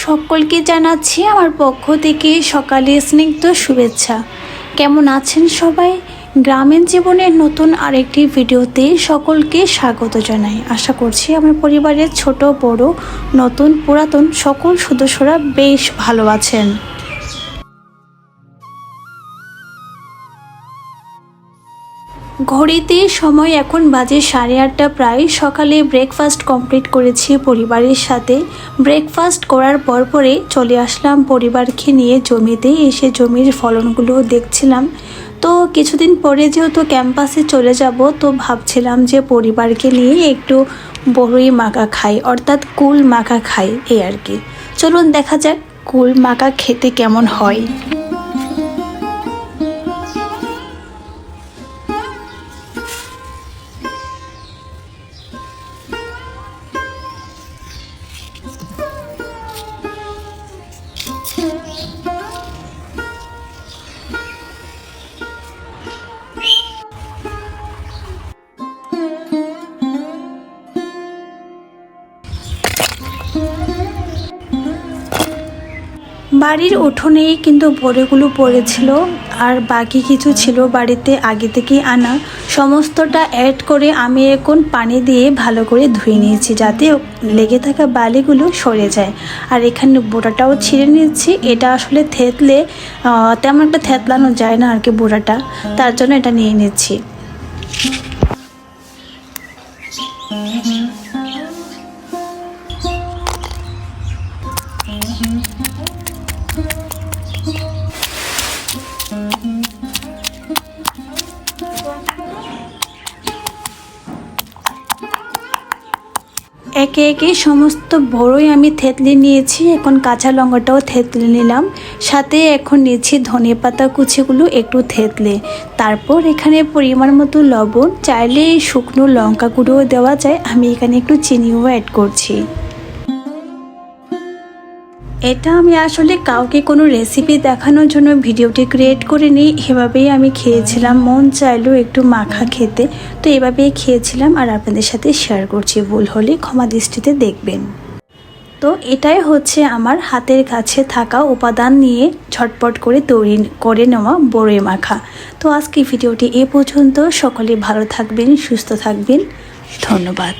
সকলকে জানাচ্ছি আমার পক্ষ থেকে সকালে স্নিগ্ধ শুভেচ্ছা। কেমন আছেন সবাই? গ্রামীণ জীবনের নতুন আরেকটি ভিডিওতে সকলকে স্বাগত জানাই। আশা করছি আমার পরিবারের ছোট বড় নতুন পুরাতন সকল সদস্যরা বেশ ভালো আছেন। ঘড়িতে সময় এখন বাজে 8:30 প্রায়। সকালে ব্রেকফাস্ট কমপ্লিট করেছি পরিবারের সাথে। ব্রেকফাস্ট করার পরে চলে আসলাম পরিবারকে নিয়ে জমিতে। এসে জমির ফলনগুলো দেখছিলাম। তো কিছুদিন পরে যেহেতু ক্যাম্পাসে চলে যাব, তো ভাবছিলাম যে পরিবারকে নিয়ে একটু বড়ই মাখা খাই, অর্থাৎ কুল মাখা খাই, এই আর কি। চলুন দেখা যাক কুল মাখা খেতে কেমন হয়। বাড়ির উঠোনেই কিন্তু বড়িগুলো পড়েছিল, আর বাকি কিছু ছিল বাড়িতে আগে থেকেই আনা। সমস্তটা অ্যাড করে আমি এখন পানি দিয়ে ভালো করে ধুয়ে নিয়েছি, যাতে লেগে থাকা বালিগুলো সরে যায়। আর এখানে বোড়াটাও ছিঁড়ে নিচ্ছি। এটা আসলে থেতলে তেমন একটা থেতলানো যায় না আর কি বোড়াটা, তার জন্য এটা নিয়ে নিচ্ছি। একে একে সমস্ত বড়ই আমি থেতলে নিয়েছি। এখন কাঁচা লঙ্কাটাও থেতলে নিলাম, সাথে এখন নিয়েছি ধনেপাতা কুচিগুলো একটু থেতলে। তারপর এখানে পরিমাণ মতো লবণ, চাইলে শুকনো লঙ্কা গুঁড়োও দেওয়া যায়। আমি এখানে একটু চিনিও অ্যাড করছি। এটা আমি আসলে কাউকে কোনো রেসিপি দেখানোর জন্য ভিডিওটি ক্রিয়েট করে নিই। এভাবেই আমি খেয়েছিলাম, মন চাইলেও একটু মাখা খেতে, তো এভাবেই খেয়েছিলাম আর আপনাদের সাথে শেয়ার করছি। ভুল হলে ক্ষমা দৃষ্টিতে দেখবেন। তো এটাই হচ্ছে আমার হাতের কাছে থাকা উপাদান নিয়ে ঝটপট করে তৈরি করে নেওয়া বড়ই মাখা। তো আজকে ভিডিওটি এ পর্যন্ত। সকলে ভালো থাকবেন, সুস্থ থাকবেন। ধন্যবাদ।